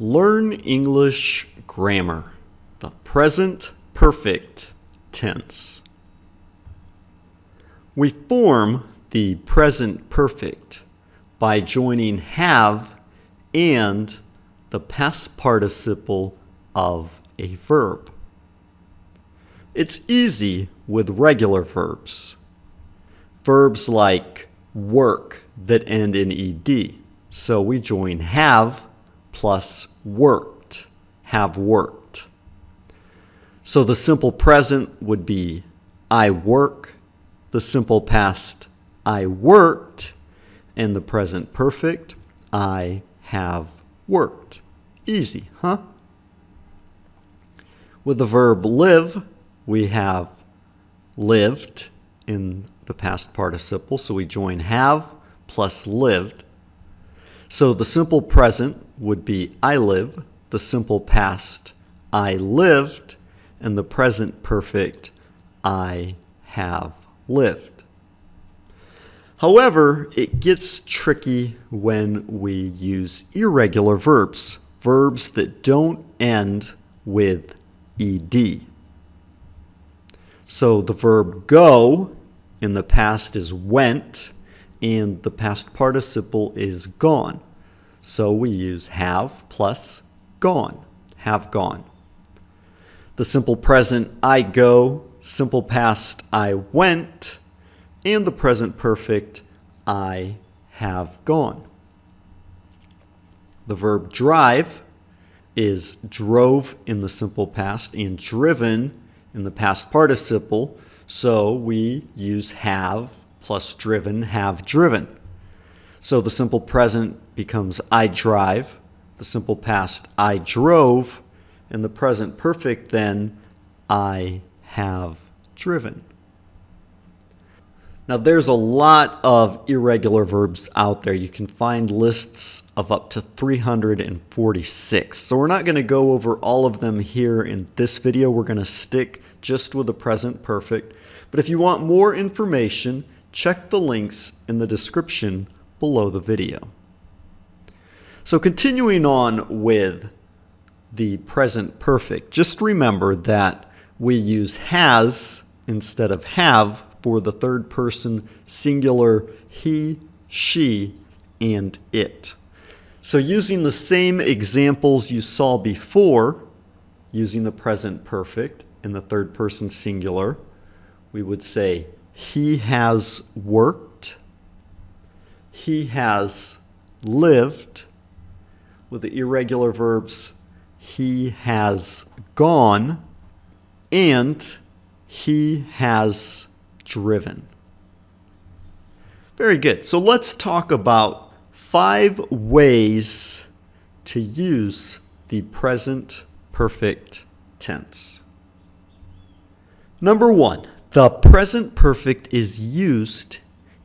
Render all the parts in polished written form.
Learn English grammar, the present perfect tense. We form the present perfect by joining have and the past participle of a verb. It's easy with regular verbs. Verbs like work that end in ed. So we join have plus worked, have worked. So the simple present would be I work, the simple past I worked, and the present perfect I have worked. Easy, huh? With the verb live, we have lived in the past participle, so we join have plus lived. So the simple present would be I live, the simple past I lived, and the present perfect I have lived. However, it gets tricky when we use irregular verbs, verbs that don't end with ed. So the verb go in the past is went, and the past participle is gone. So we use have plus gone, have gone. The simple present, I go, simple past, I went, and the present perfect, I have gone. The verb drive is drove in the simple past and driven in the past participle. So we use have plus driven, have driven. So the simple present becomes I drive, the simple past I drove, and the present perfect then I have driven. Now there's a lot of irregular verbs out there. You can find lists of up to 346. So we're not going to go over all of them here in this video. We're going to stick just with the present perfect. But if you want more information, check the links in the description below the video. So continuing on with the present perfect, just remember that we use has instead of have for the third person singular he, she, and it. So using the same examples you saw before, using the present perfect in the third person singular, we would say he has worked, he has lived. With the irregular verbs, he has gone, and he has driven. Very good. So let's talk about 5 ways to use the present perfect tense. Number 1, the present perfect is used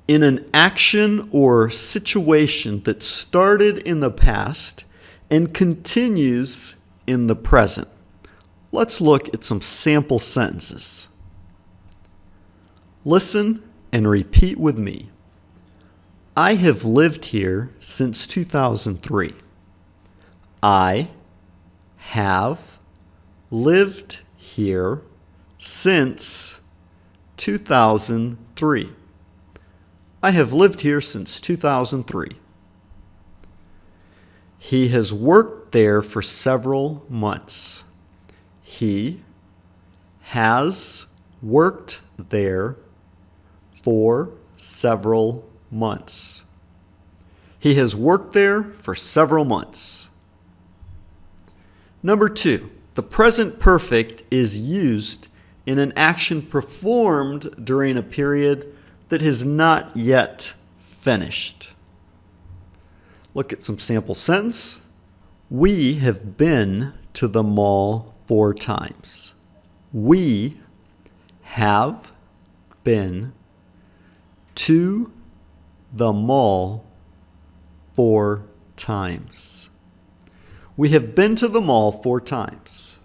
in an action or situation that started in the past and continues in the present. Let's look at some sample sentences. Listen and repeat with me. I have lived here since 2003. I have lived here since 2003. I have lived here since 2003. He has worked there for several months. He has worked there for several months. He has worked there for several months. Number 2, the present perfect is used in an action performed during a period that has not yet finished. Look at some sample sentence. We have been to the mall 4 times. We have been to the mall 4 times. We have been to the mall 4 times.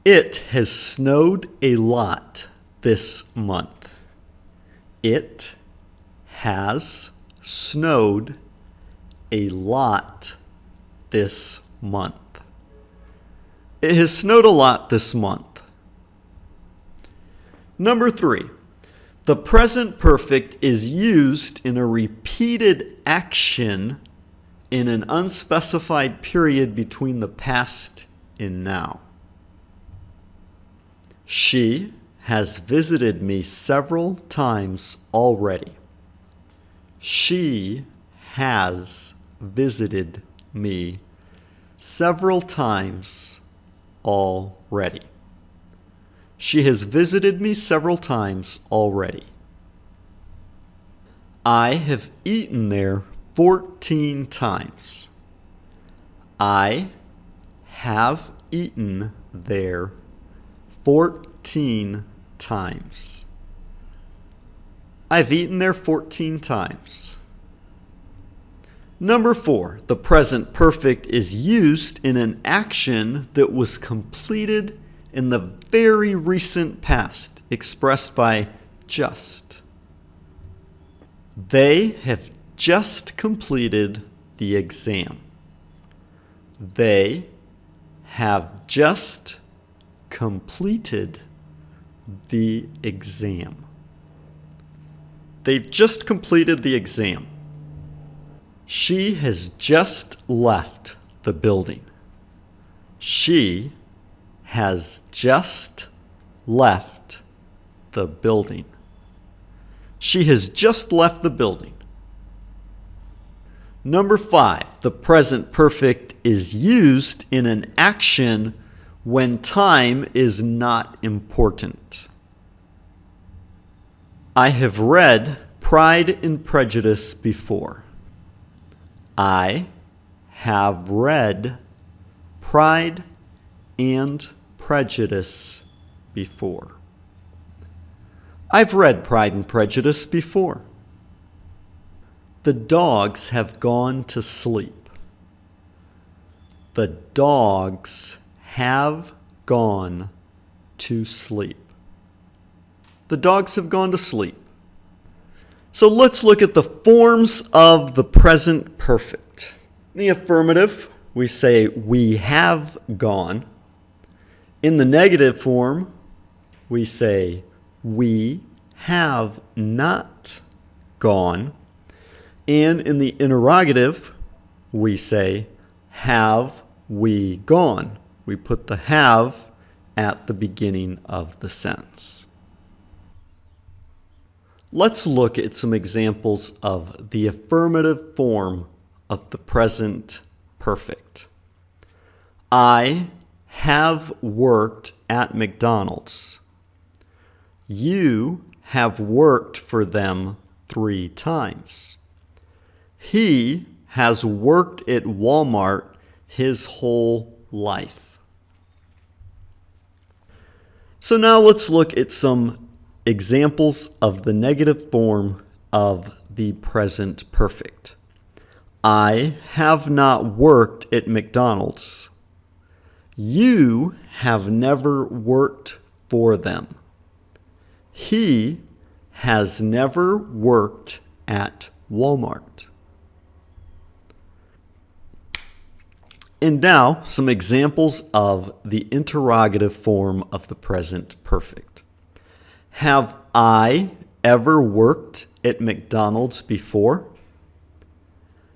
It has snowed a lot this month. It has snowed a lot this month. It has snowed a lot this month. Number 3. The present perfect is used in a repeated action in an unspecified period between the past and now. She has visited me several times already. She has visited me several times already. She has visited me several times already. I have eaten there 14 times. I have eaten there 14 times. I've eaten there 14 times. Number 4, the present perfect is used in an action that was completed in the very recent past, expressed by just. They have just completed the exam. They have just completed the exam. They've just completed the exam. She has just left the building. She has just left the building. She has just left the building. Number 5, the present perfect is used in an action when time is not important. I have read Pride and Prejudice before. I have read Pride and Prejudice before. I've read Pride and Prejudice before. The dogs have gone to sleep. The dogs have gone to sleep. The dogs have gone to sleep. So let's look at the forms of the present perfect. In the affirmative, we say we have gone. In the negative form, we say we have not gone. And in the interrogative, we say have we gone. We put the have at the beginning of the sentence. Let's look at some examples of the affirmative form of the present perfect. I have worked at McDonald's. You have worked for them 3 times. He has worked at Walmart his whole life. So now let's look at some examples of the negative form of the present perfect. I have not worked at McDonald's. You have never worked for them. He has never worked at Walmart. And now, some examples of the interrogative form of the present perfect. Have I ever worked at McDonald's before?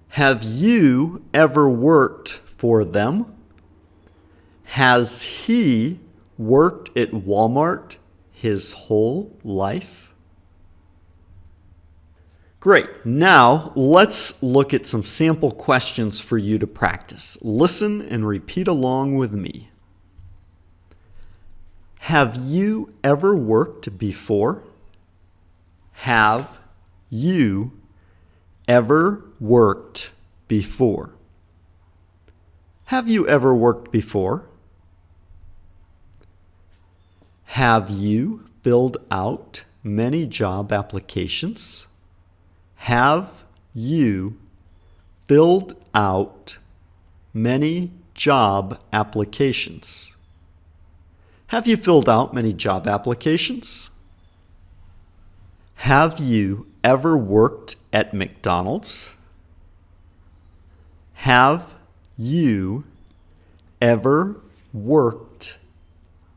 Have you ever worked for them? Has he worked at Walmart his whole life? Great. Now, let's look at some sample questions for you to practice. Listen and repeat along with me. Have you ever worked before? Have you ever worked before? Have you ever worked before? Have you filled out many job applications? Have you filled out many job applications? Have you filled out many job applications? Have you ever worked at McDonald's? Have you ever worked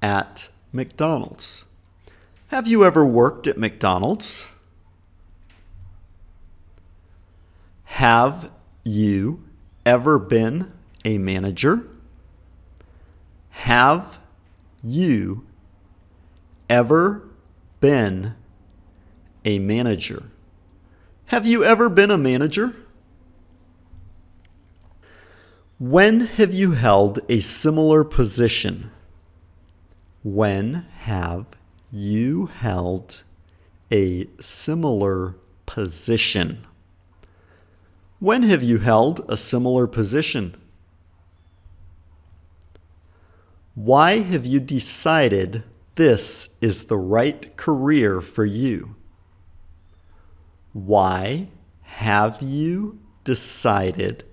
at McDonald's? Have you ever worked at McDonald's? Have you ever been a manager? Have you ever been a manager? Have you ever been a manager? When have you held a similar position? When have you held a similar position? When have you held a similar position? Why have you decided this is the right career for you? Why have you decided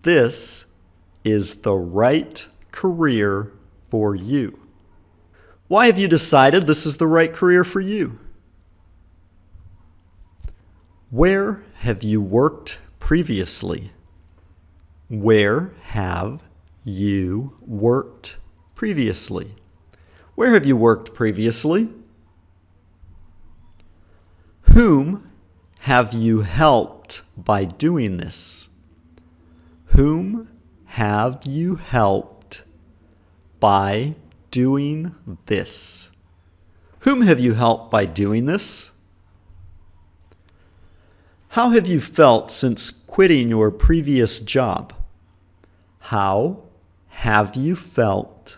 this is the right career for you? Why have you decided this is the right career for you? Where have you worked previously? Where have you worked previously? Where have you worked previously? Whom have you helped by doing this? Whom have you helped by doing this? Whom have you helped by doing this? How have you felt since quitting your previous job? How have you felt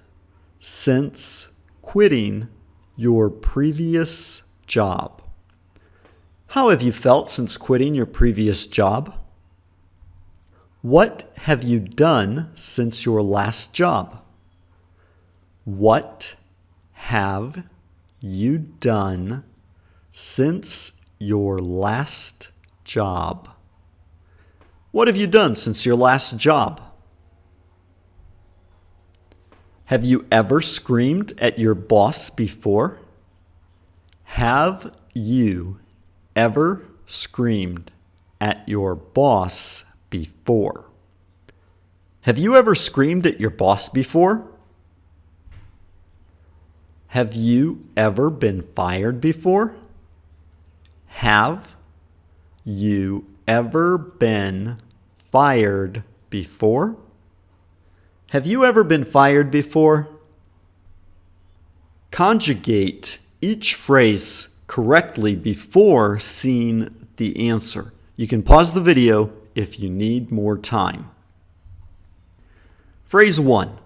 since quitting your previous job? How have you felt since quitting your previous job? What have you done since your last job? What have you done since your last job? What have you done since your last job? Have you ever screamed at your boss before? Have you ever screamed at your boss before? Have you ever screamed at your boss before? Have you ever been fired before? Have you ever been fired before? Have you ever been fired before? Conjugate each phrase correctly before seeing the answer. You can pause the video if you need more time. Phrase 1.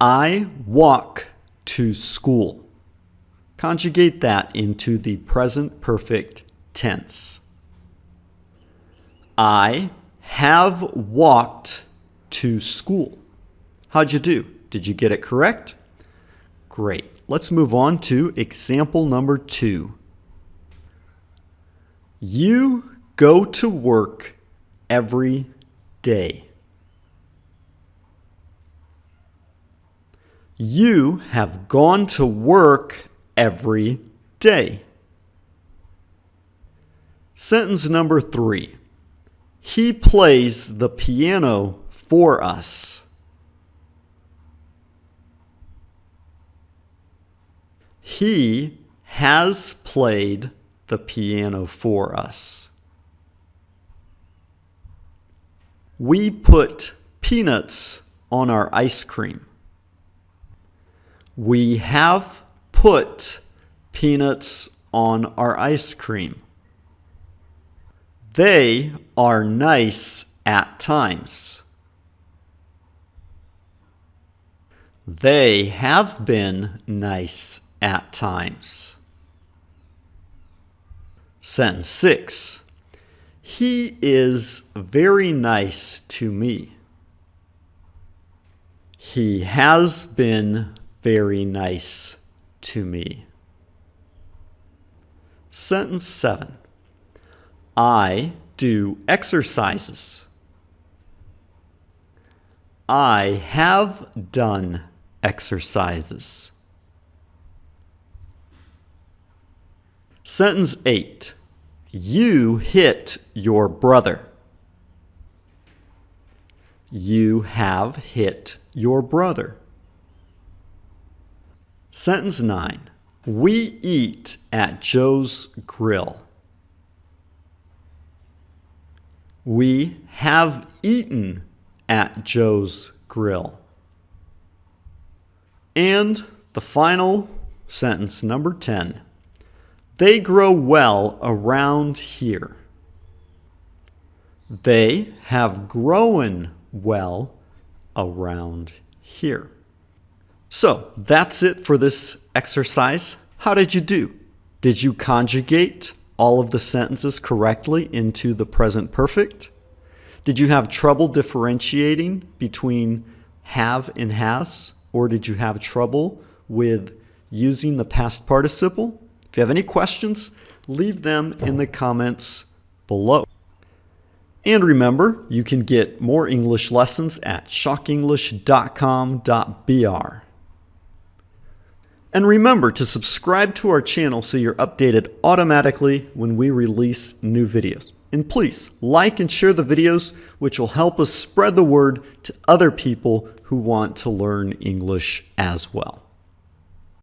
I walk to school. Conjugate that into the present perfect tense. I have walked to school. How'd you do? Did you get it correct? Great. Let's move on to example number 2. You go to work every day. You have gone to work every day. Sentence number 3. He plays the piano for us. He has played the piano for us. We put peanuts on our ice cream. We have put peanuts on our ice cream. They are nice at times. They have been nice at times. Sentence 6. He is very nice to me. He has been very nice to me. Sentence 7. I do exercises. I have done exercises. Sentence 8. You hit your brother. You have hit your brother. Sentence 9. We eat at Joe's grill. We have eaten at Joe's grill. And the final sentence, number 10. They grow well around here. They have grown well around here. So that's it for this exercise. How did you do? Did you conjugate all of the sentences correctly into the present perfect? Did you have trouble differentiating between have and has? Or did you have trouble with using the past participle? If you have any questions, leave them in the comments below. And remember, you can get more English lessons at shockenglish.com.br. And remember to subscribe to our channel so you're updated automatically when we release new videos. And please like and share the videos, which will help us spread the word to other people who want to learn English as well.